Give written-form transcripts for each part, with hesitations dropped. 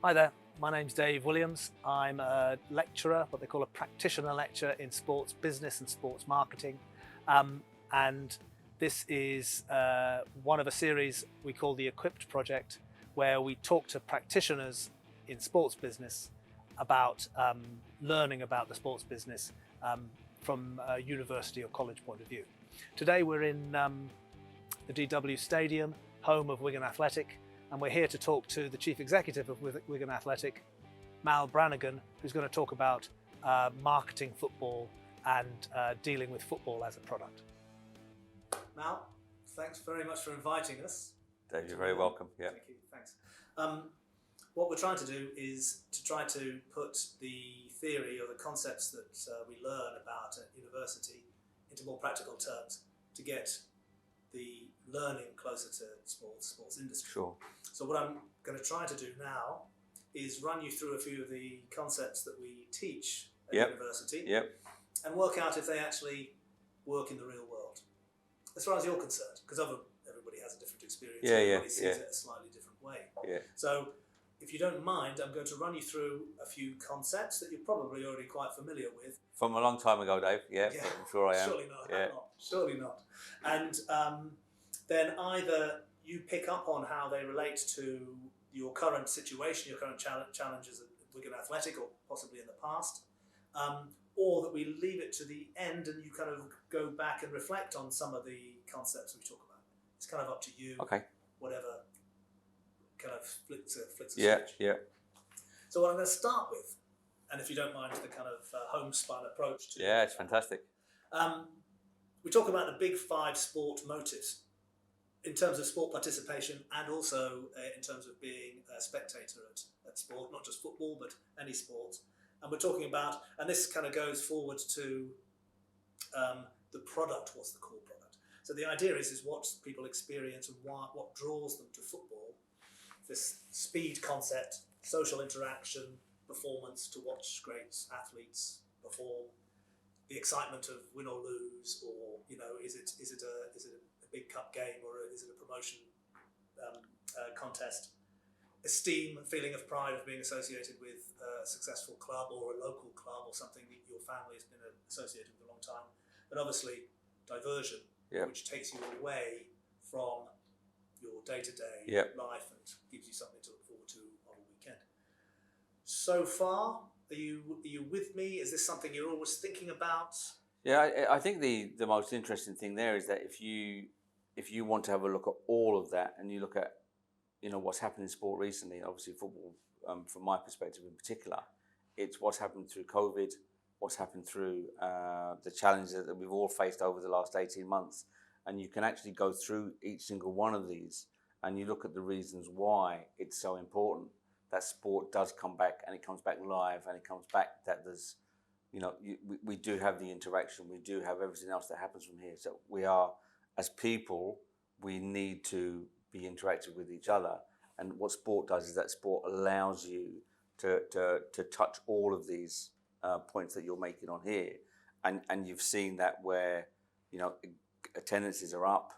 Hi there, my name's Dave Williams. I'm a lecturer, what they call a practitioner lecturer in sports business and sports marketing. And this is one of a series we call the Equipped Project, where we talk to practitioners in sports business about learning about the sports business from a university or college point of view. Today we're in the DW Stadium, home of Wigan Athletic, and we're here to talk to the Chief Executive of Wigan Athletic, Mal Brannigan, who's going to talk about marketing football and dealing with football as a product. Mal, thanks very much for inviting us. Dave, you're very welcome. Yeah. Thank you. Thanks. What we're trying to do is to try to put the theory or the concepts that we learn about at university into more practical terms to get the learning closer to sports industry. Sure. So what I'm going to try to do now is run you through a few of the concepts that we teach at university and work out if they actually work in the real world. As far as you're concerned, because everybody has a different experience, everybody sees it a slightly different way. Yeah. So if you don't mind, I'm going to run you through a few concepts that you're probably already quite familiar with. From a long time ago, Dave. Yeah, I'm sure I am. Surely not. Surely not. And then either you pick up on how they relate to your current situation, your current challenges at Wigan Athletic, or possibly in the past, or that we leave it to the end and you kind of go back and reflect on some of the concepts we talk about. It's kind of up to you. Okay. Whatever kind of flicks a switch. Yeah. So what I'm going to start with, and if you don't mind, the kind of homespun approach to it's fantastic. We talk about the big 5 sport motives in terms of sport participation and also in terms of being a spectator at sport, not just football, but any sport. And we're talking about, and this kind of goes forward to the product, what's the core product. So the idea is what people experience and what draws them to football. This speed concept, social interaction, performance, to watch great athletes perform, the excitement of win or lose, or is it a big cup game or is it a promotion contest? Esteem, feeling of pride of being associated with a successful club or a local club or something that your family has been associated with a long time. But obviously diversion, which takes you away from your day-to-day life and gives you something to look forward to on a weekend. So far, are you with me? Is this something you're always thinking about? Yeah, I think the most interesting thing there is that if you want to have a look at all of that and you look at what's happened in sport recently, obviously football, from my perspective in particular, it's what's happened through COVID, what's happened through the challenges that we've all faced over the last 18 months. And you can actually go through each single one of these and you look at the reasons why it's so important that sport does come back, and it comes back live, and it comes back that there's, we do have the interaction, we do have everything else that happens from here. So we are, as people, we need to be interactive with each other. And what sport does is that sport allows you to touch all of these points that you're making on here. And you've seen that where, attendances are up.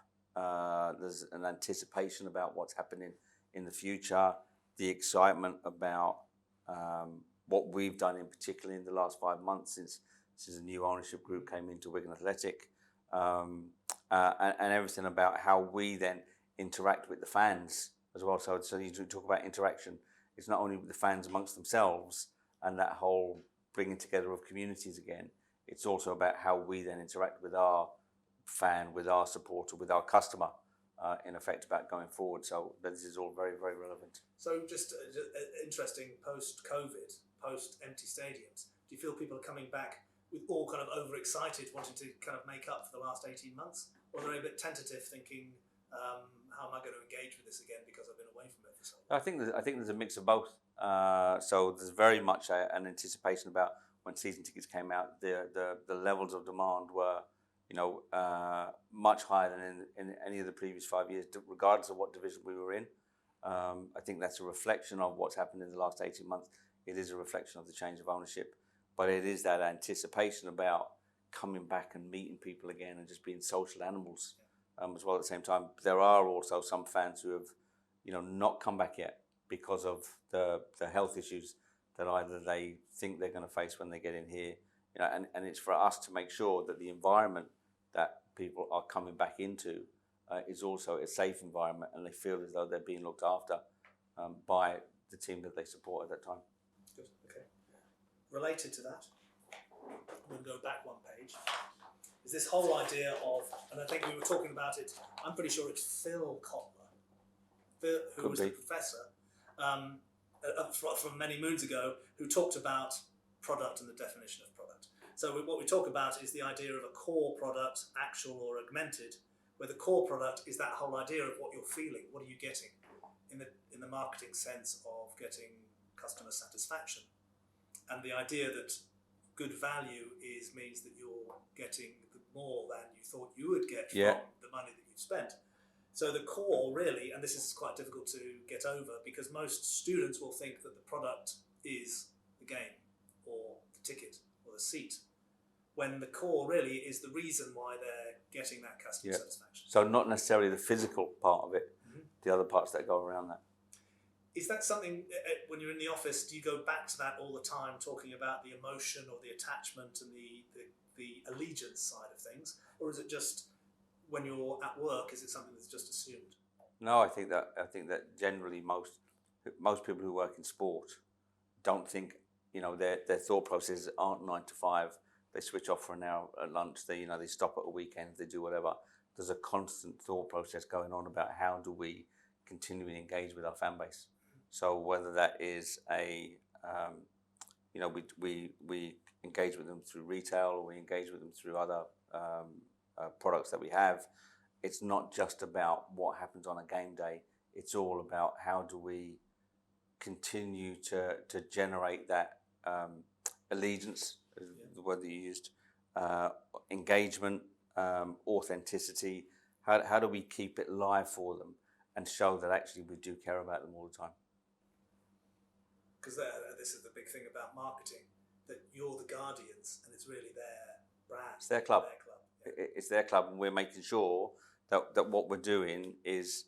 There's an anticipation about what's happening in the future, the excitement about what we've done in particular in the last 5 months since a new ownership group came into Wigan Athletic, and everything about how we then interact with the fans as well. So you talk about interaction. It's not only with the fans amongst themselves and that whole bringing together of communities again. It's also about how we then interact with our fan, with our supporter, with our customer, in effect, about going forward. So this is all very, very relevant. So just interesting, post-COVID, post-empty stadiums, do you feel people are coming back with all kind of overexcited, wanting to kind of make up for the last 18 months? Or they're a bit tentative, thinking, how am I going to engage with this again because I've been away from it for so long? I think there's a mix of both. So there's very much an anticipation about when season tickets came out, the levels of demand were much higher than in any of the previous 5 years, regardless of what division we were in. I think that's a reflection of what's happened in the last 18 months. It is a reflection of the change of ownership, but it is that anticipation about coming back and meeting people again and just being social animals as well at the same time. There are also some fans who have, not come back yet. because of the health issues that either they think they're going to face when they get in here. You know, and it's for us to make sure that the environment that people are coming back into is also a safe environment, and they feel as though they're being looked after by the team that they support at that time. Good. Okay. Related to that, we'll go back one page. Is this whole idea of, and I think we were talking about it, I'm pretty sure it's Phil Kotler, who was the professor from many moons ago, who talked about product and the definition of product. So what we talk about is the idea of a core product, actual or augmented, where the core product is that whole idea of what you're feeling, what are you getting, in the marketing sense of getting customer satisfaction, and the idea that good value means that you're getting more than you thought you would get from the money that you've spent. So the core really, and this is quite difficult to get over because most students will think that the product is the game or the ticket or the seat, when the core really is the reason why they're getting that customer satisfaction. So not necessarily the physical part of it, the other parts that go around that. Is that something, when you're in the office, do you go back to that all the time, talking about the emotion or the attachment and the allegiance side of things? Or is it just, when you're at work, is it something that's just assumed? No, I think that generally most people who work in sport don't think, you know, their thought processes aren't 9 to 5. They switch off for an hour at lunch. They stop at a weekend. They do whatever. There's a constant thought process going on about how do we continually engage with our fan base. So whether that is we engage with them through retail, or we engage with them through other products that we have. It's not just about what happens on a game day. It's all about how do we continue to generate that allegiance, the word that you used, engagement, authenticity. How do we keep it live for them and show that actually we do care about them all the time? Because this is the big thing about marketing, that you're the guardians and it's really their brand. It's their club. Yeah. It's their club, and we're making sure that what we're doing is,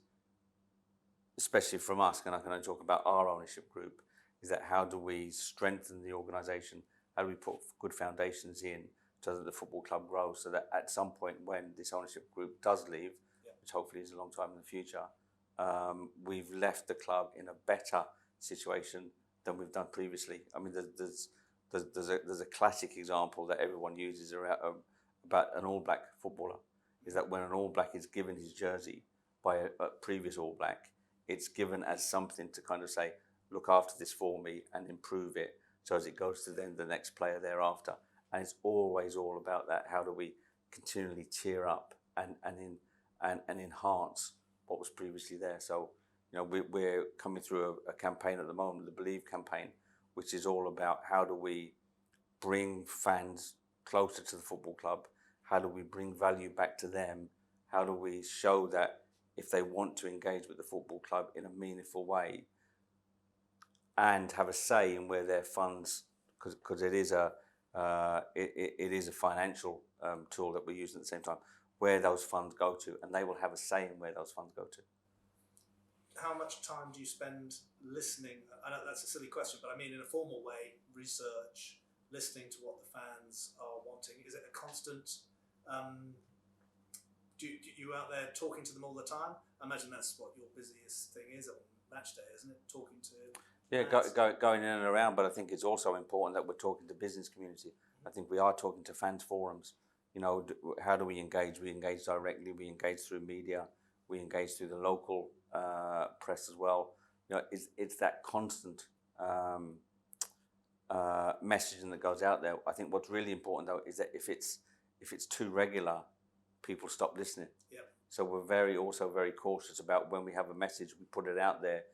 especially from us, and I can only talk about our ownership group, is that how do we strengthen the organisation? How do we put good foundations in so that the football club grows, so that at some point when this ownership group does leave, which hopefully is a long time in the future, we've left the club in a better situation than we've done previously. I mean, there's a classic example that everyone uses about an All Black footballer, is that when an All Black is given his jersey by a previous All Black, it's given as something to kind of say, look after this for me and improve it, so as it goes to then the next player thereafter. And it's always all about that. How do we continually cheer up and enhance what was previously there? So, you know, we're coming through a campaign at the moment, the Believe campaign, which is all about how do we bring fans closer to the football club? How do we bring value back to them? How do we show that if they want to engage with the football club in a meaningful way and have a say in where their funds, because it is a financial tool that we're using at the same time, where those funds go to, and they will have a say in where those funds go to. How much time do you spend listening? I know that's a silly question, but I mean in a formal way, research, listening to what the fans are wanting. Is it a constant, do you out there talking to them all the time? I imagine that's what your busiest thing is on match day, isn't it? Talking to going in and around, but I think it's also important that we're talking to business community. I think we are talking to fans forums. You know, how do we engage? We engage directly, we engage through media, we engage through the local press as well. You know, it's that constant messaging that goes out there. I think what's really important though is that if it's too regular, people stop listening. Yep. So we're also very cautious about when we have a message, we put it out there.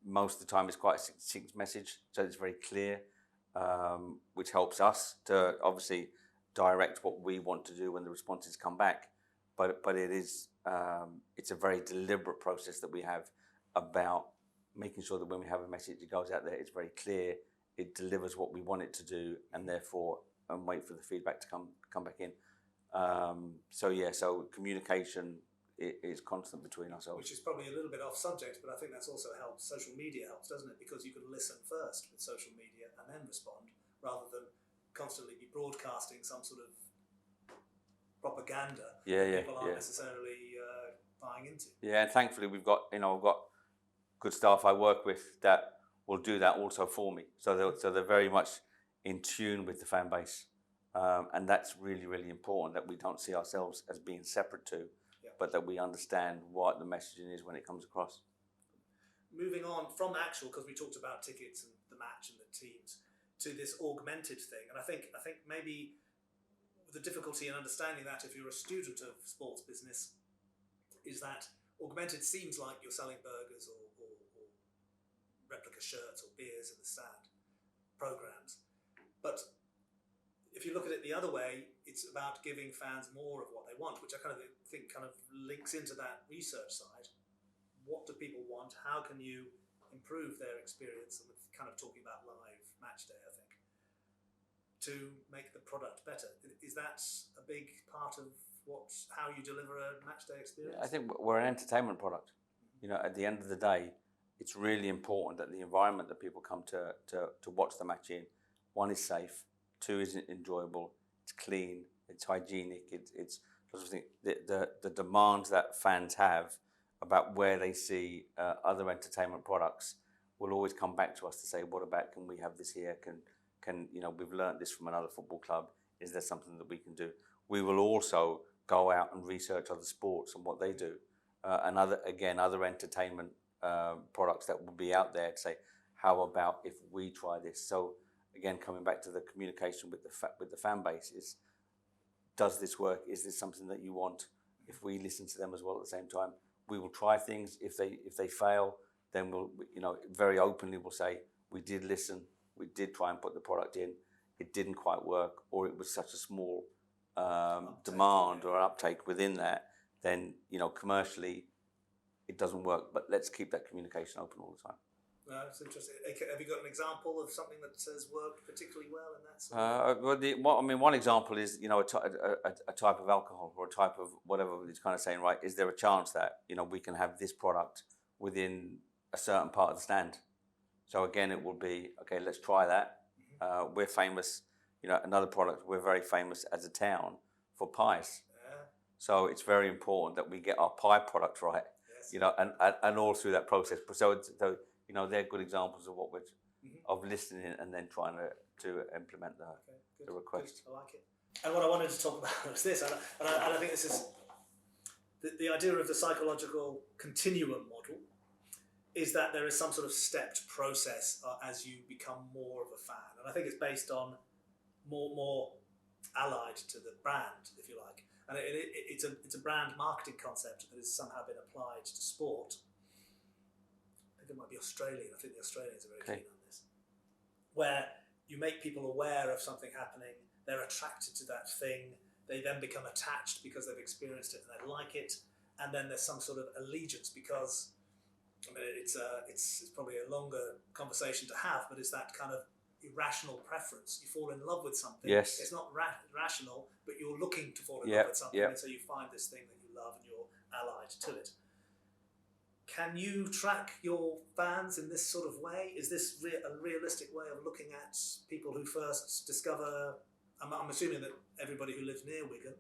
Most of the time it's quite a succinct message, so it's very clear, which helps us to obviously direct what we want to do when the responses come back. But it is it's a very deliberate process that we have about making sure that when we have a message that goes out there, it's very clear, it delivers what we want it to do, and therefore wait for the feedback to come back in. So communication is constant between ourselves. Which is probably a little bit off subject, but I think that's also helps. Social media helps, doesn't it? Because you can listen first with social media and then respond, rather than constantly be broadcasting some sort of propaganda that people aren't necessarily buying into. Yeah, and thankfully I've got good staff I work with that will do that also for me. So they're very much in tune with the fan base, and that's really, really important, that we don't see ourselves as being separate to, but that we understand what the messaging is when it comes across. Moving on from actual, because we talked about tickets and the match and the teams, to this augmented thing, and I think maybe the difficulty in understanding that if you're a student of sports business is that augmented seems like you're selling burgers or replica shirts or beers in the stand programs, but if you look at it the other way, it's about giving fans more of what they want, which I kind of think kind of links into that research side. What do people want? How can you improve their experience? And we're kind of talking about live match day, I think, to make the product better. Is that a big part of how you deliver a match day experience? I think we're an entertainment product. At the end of the day, it's really important that the environment that people come to watch the match in, one, is safe, two, is enjoyable, it's clean, it's hygienic, it's the demands that fans have about where they see other entertainment products will always come back to us to say, what about, can we have this here? Can we've learnt this from another football club. Is there something that we can do? We will also go out and research other sports and what they do, and other entertainment products that will be out there to say, how about if we try this? So again, coming back to the communication with the fan base, is, does this work? Is this something that you want? If we listen to them as well at the same time, we will try things. If they fail, then we'll very openly we'll say, we did listen, we did try and put the product in, it didn't quite work, or it was such a small demand or uptake within that, then commercially it doesn't work. But let's keep that communication open all the time. That's interesting. Have you got an example of something that has worked particularly well in that sort? One example is a type of alcohol or a type of whatever. It's kind of saying, right, is there a chance that we can have this product within a certain part of the stand? So again, it will be, okay, let's try that. We're famous, another product. We're very famous as a town for pies. So it's very important that we get our pie product right. Yes. And all through that process. So they're good examples of what we're of listening and then trying to implement the request. Good. I like it. And what I wanted to talk about was this, and I think this is the idea of the psychological continuum model, is that there is some sort of stepped process as you become more of a fan, and I think it's based on more allied to the brand, if you like, and it's a brand marketing concept that has somehow been applied to sport. I think it might be Australian. I think the Australians are very keen on this, where you make people aware of something happening, they're attracted to that thing, they then become attached because they've experienced it and they like it, and then there's some sort of allegiance because, it's probably a longer conversation to have, but it's that kind of irrational preference. You fall in love with something. Yes. It's not rational, but you're looking to fall in love with something, and so you find this thing that you love and you're allied to it. Can you track your fans in this sort of way? Is this a realistic way of looking at people who first discover? I'm assuming that everybody who lives near Wigan,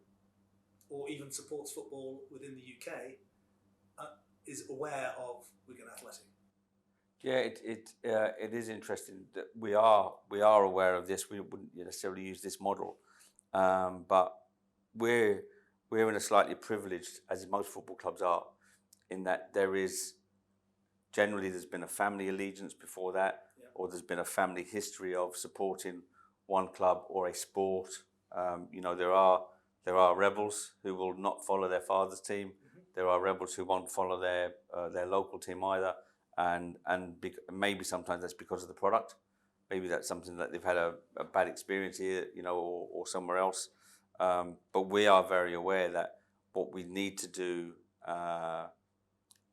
or even supports football within the UK, is aware of Wigan Athletic. Yeah, it is interesting that we are aware of this. We wouldn't necessarily use this model, but we're in a slightly privileged, as most football clubs are, in that there's been a family allegiance before that, or there's been a family history of supporting one club or a sport. There are rebels who will not follow their father's team. There are rebels who won't follow their local team either, and maybe sometimes that's because of the product. Maybe that's something that they've had a bad experience here, or somewhere else. But we are very aware that what we need to do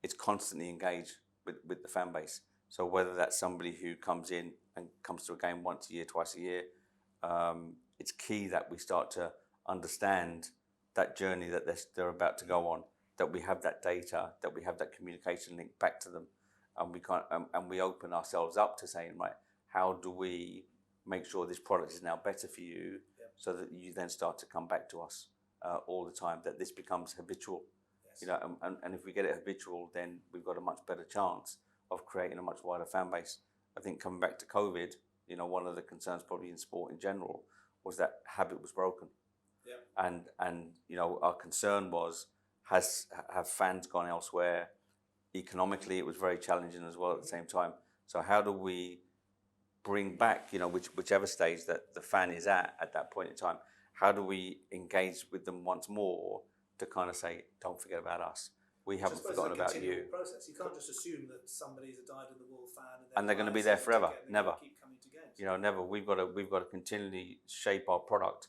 is constantly engage with the fan base. So whether that's somebody who comes in and comes to a game once a year, twice a year, it's key that we start to understand that journey that they're about to go on, that we have that data, that we have that communication link back to them, and we can't, and we open ourselves up to saying, right, how do we make sure this product is now better for you, so that you then start to come back to us all the time, that this becomes habitual. Yes. You know, and if we get it habitual, then we've got a much better chance of creating a much wider fan base. I think coming back to COVID, you know, one of the concerns probably in sport in general was that habit was broken. Yeah. And you know, our concern was, have fans gone elsewhere? Economically, it was very challenging as well at the same time. So how do we bring back, you know, whichever stage that the fan is at that point in time, how do we engage with them once more to kind of say, don't forget about us. We haven't forgotten about you. Process. You can't just assume that somebody's a dyed-in-the-wool fan and they're going to be there forever. Never. Keep coming to games. You know, never. We've got to continually shape our product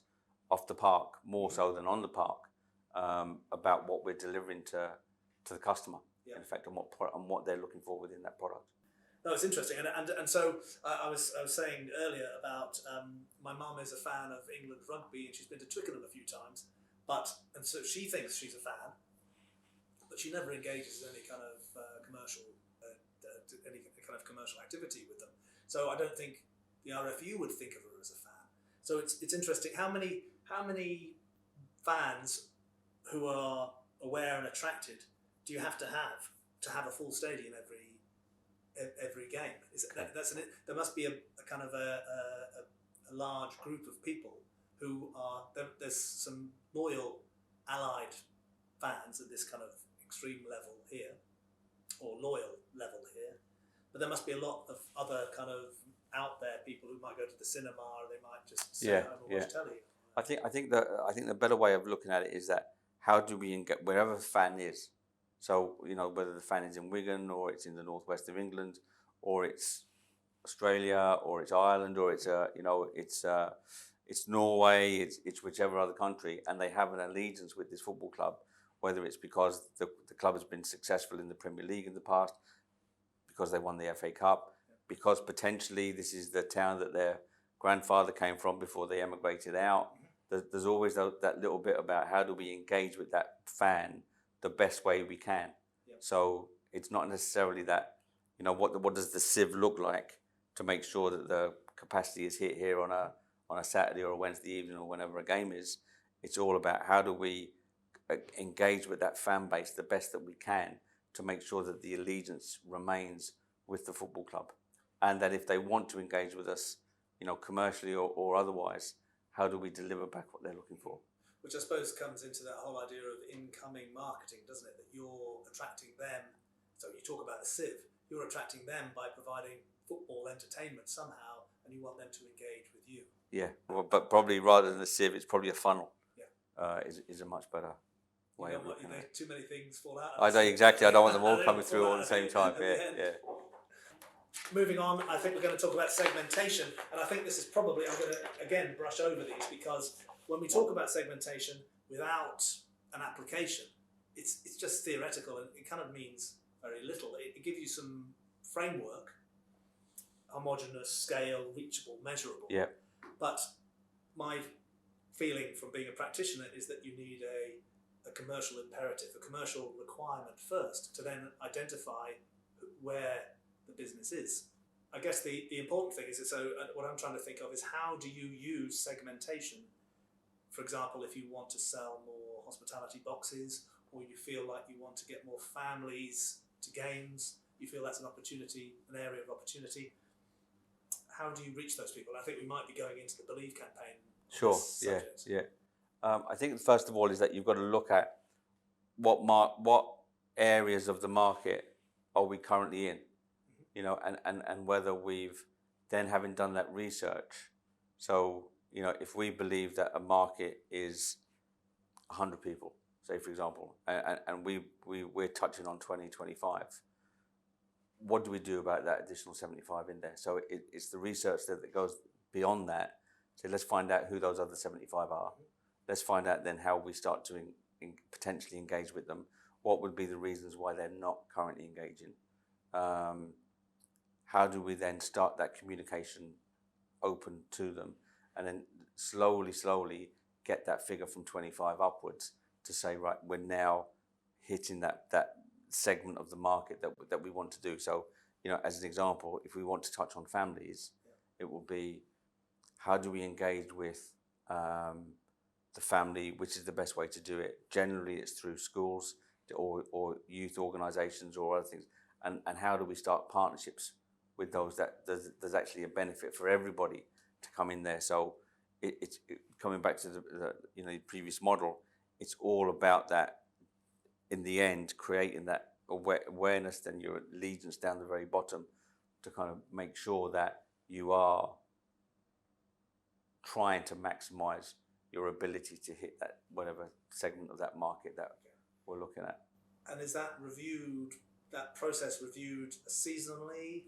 off the park more so than on the park, about what we're delivering to the customer. Yeah. In fact, and what they're looking for within that product. No, it's interesting, and so I was saying earlier about my mum is a fan of England rugby, and she's been to Twickenham a few times, and so she thinks she's a fan, but she never engages in any kind of commercial activity with them. So I don't think the RFU would think of her as a fan. So it's interesting how many fans who are aware and attracted do you have to have a full stadium every game? There must be a kind of a large group of people who are there's some loyal allied fans at this kind of extreme level here, or loyal level here, but there must be a lot of other kind of out there people who might go to the cinema, or they might just sit home and watch telly. I think the better way of looking at it is that how do we get wherever the fan is. So, you know, whether the fan is in Wigan, or it's in the northwest of England, or it's Australia, or it's Ireland, or it's it's Norway, it's whichever other country, and they have an allegiance with this football club, whether it's because the club has been successful in the Premier League in the past, because they won the FA Cup, because potentially this is the town that their grandfather came from before they emigrated out. There's always that little bit about how do we engage with that fan the best way we can. Yep. So it's not necessarily that, you know, what does the sieve look like to make sure that the capacity is hit here on a Saturday or a Wednesday evening or whenever a game is. It's all about how do we engage with that fan base the best that we can to make sure that the allegiance remains with the football club, and that if they want to engage with us, you know, commercially or otherwise, how do we deliver back what they're looking for? Which I suppose comes into that whole idea of incoming marketing, doesn't it? That you're attracting them. So you talk about a sieve. You're attracting them by providing football entertainment somehow, and you want them to engage with you. Yeah, well, but probably rather than a sieve, it's probably a funnel. Yeah, is a much better way of looking at it. Too many things fall out. I don't exactly. I don't want them all coming through all at the same time. Yeah. Moving on, I think we're going to talk about segmentation, and I think this is probably, I'm going to again brush over these, because when we talk about segmentation without an application, it's just theoretical, and it kind of means very little. It gives you some framework, homogeneous, scale, reachable, measurable. Yeah. But my feeling from being a practitioner is that you need a commercial imperative, a commercial requirement first, to then identify where the business is. I guess the important thing is, so what I'm trying to think of is, how do you use segmentation? For example, if you want to sell more hospitality boxes, or you feel like you want to get more families to games, you feel that's an opportunity, an area of opportunity. How do you reach those people? I think we might be going into the Believe campaign. Sure, yeah. I think first of all is that you've got to look at what areas of the market are we currently in, you know, and whether we've then, having done that research, so, you know, if we believe that a market is 100 people, say for example, and we're touching on 20, 25, what do we do about that additional 75 in there? So it's the research that goes beyond that. So let's find out who those other 75 are. Let's find out then how we start to potentially engage with them. What would be the reasons why they're not currently engaging? How do we then start that communication open to them, and then slowly get that figure from 25 upwards to say, right, we're now hitting that segment of the market that we want to do. So, as an example, if we want to touch on families, it will be, how do we engage with the family, which is the best way to do it? Generally, it's through schools or youth organisations or other things. And how do we start partnerships with those that there's actually a benefit for everybody to come in there? So it's coming back to the previous model. It's all about that. In the end, creating that awareness, then your allegiance down the very bottom, to kind of make sure that you are trying to maximize your ability to hit that whatever segment of that market that we're looking at. And is that process reviewed seasonally,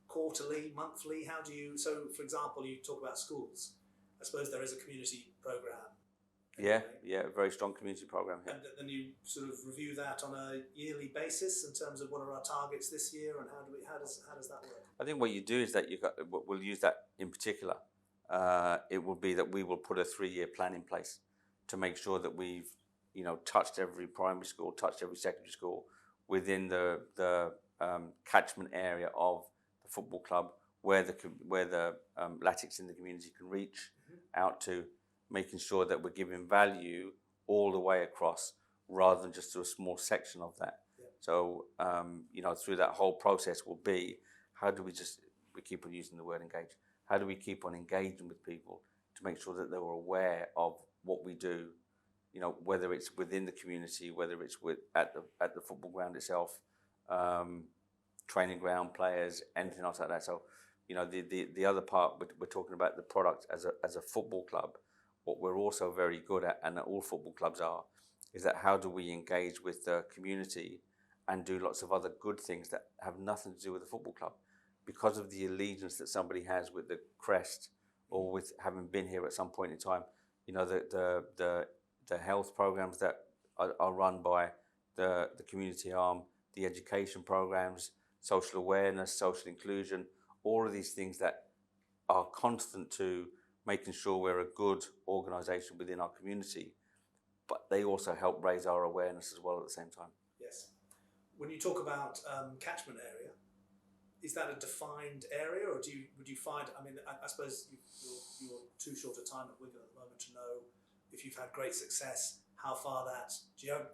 quarterly, monthly? How do you, so for example, you talk about schools. I suppose there is a community program. Anyway. Yeah, a very strong community program here. And then you sort of review that on a yearly basis in terms of what are our targets this year, and how does that work? I think what you do is that we'll use that in particular. It will be that we will put a 3-year plan in place to make sure that we've touched every primary school, touched every secondary school within the catchment area of the football club, where the latics in the community can reach out to, making sure that we're giving value all the way across rather than just to a small section of that. Yeah. So, through that whole process will be, how do we keep on using the word engage? How do we keep on engaging with people to make sure that they're aware of what we do, whether it's within the community, whether it's at the football ground itself, training ground, players, anything else like that. So, the other part, we're talking about the product as a football club. What we're also very good at, and that all football clubs are, is that how do we engage with the community and do lots of other good things that have nothing to do with the football club, because of the allegiance that somebody has with the crest or with having been here at some point in time. The health programs that are run by the community arm, the education programs, social awareness, social inclusion, all of these things that are constant to making sure we're a good organisation within our community, but they also help raise our awareness as well at the same time. Yes. When you talk about catchment area, is that a defined area, or would you find? I mean, I suppose you're too short a time at Wigan at the moment to know if you've had great success, how far that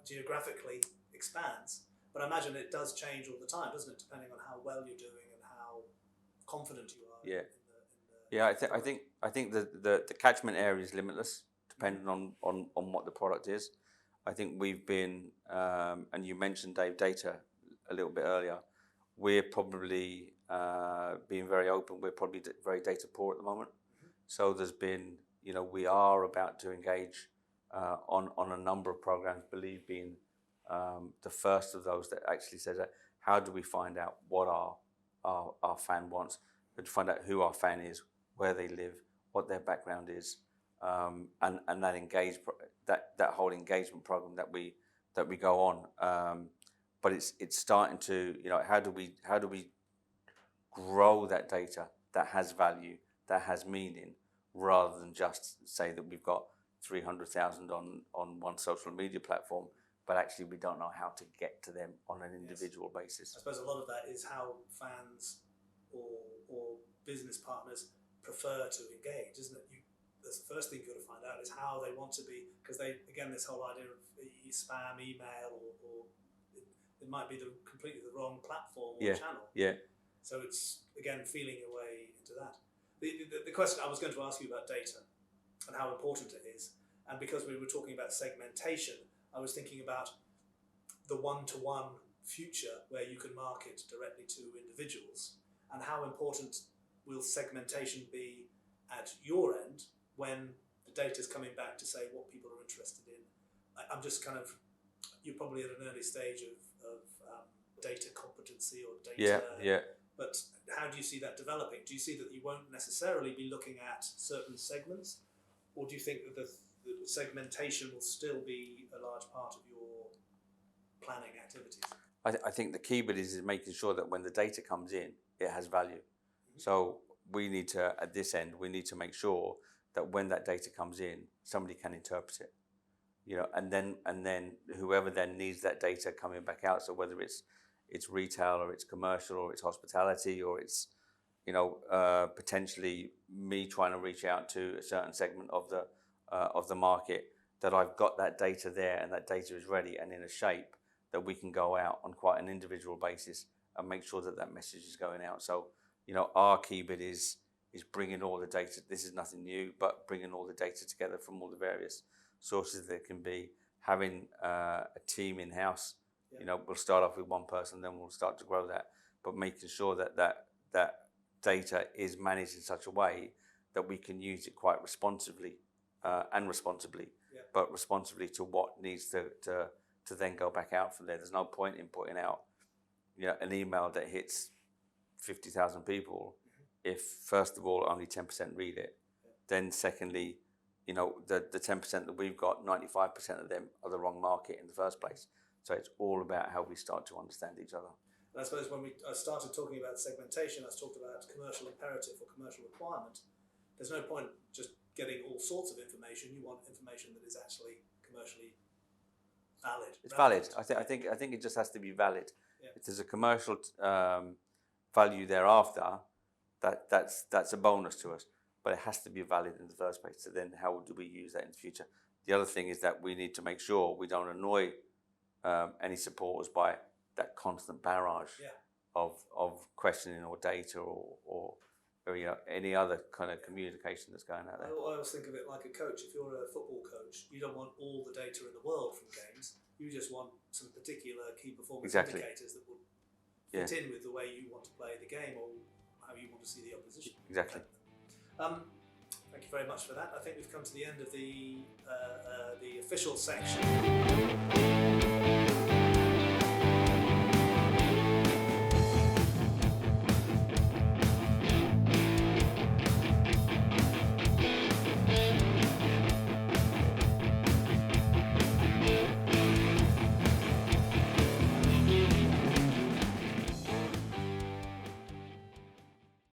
geographically expands. But I imagine it does change all the time, doesn't it? Depending on how well you're doing and how confident you are. Yeah. I think the catchment area is limitless, depending on what the product is. I think we've been, and you mentioned, Dave, data a little bit earlier. We're probably being very open. We're probably very data poor at the moment. So there's been, we are about to engage on a number of programs. Believe being the first of those that actually says that, how do we find out what our fan wants, but to find out who our fan is, where they live, what their background is, and that whole engagement program that we go on. But it's starting to, how do we grow that data that has value, that has meaning, rather than just say that we've got 300,000 on one social media platform, but actually we don't know how to get to them on an individual basis. I suppose a lot of that is how fans or business partners prefer to engage, isn't it? That's the first thing you've got to find out is how they want to be, because this whole idea of spam, email, or it might be completely the wrong platform or channel. Yeah. So it's, again, feeling your way into that. The question I was going to ask you about data and how important it is, and because we were talking about segmentation, I was thinking about the one-to-one future where you can market directly to individuals, and how important will segmentation be at your end when the data is coming back to say what people are interested in. I'm just you're probably at an early stage of data competency or data. Yeah. But how do you see that developing? Do you see that you won't necessarily be looking at certain segments, or do you think that the segmentation will still be a large part of your planning activities? I think the key bit is making sure that when the data comes in, it has value. So we need to, at this end, we need to make sure that when that data comes in, somebody can interpret it. and then whoever then needs that data coming back out. So whether it's retail or it's commercial or it's hospitality or it's potentially me trying to reach out to a certain segment of the market, that I've got that data there and that data is ready and in a shape that we can go out on quite an individual basis and make sure that that message is going out. So our key bit is bringing all the data. This is nothing new, but bringing all the data together from all the various sources there can be. Having a team in house. We'll start off with one person, then we'll start to grow that, but making sure that data is managed in such a way that we can use it quite responsibly and responsibly, but responsibly to what needs to then go back out from there. There's no point in putting out an email that hits 50,000 people if first of all only 10% read it. Then secondly, the 10% that we've got, 95% of them are the wrong market in the first place. So it's all about how we start to understand each other. And I suppose when I started talking about segmentation, I talked about commercial imperative or commercial requirement. There's no point just getting all sorts of information. You want information that is actually commercially valid. It's valid. I think it just has to be valid. If there's a commercial value thereafter, that's a bonus to us. But it has to be valid in the first place. So then how do we use that in the future? The other thing is that we need to make sure we don't annoy any supporters by that constant barrage of questioning or data or any other kind of communication that's going out there. I always think of it like a coach. If you're a football coach, you don't want all the data in the world from games. You just want some particular key performance indicators that will fit in with the way you want to play the game or how you want to see the opposition. Exactly. Thank you very much for that. I think we've come to the end of the official section.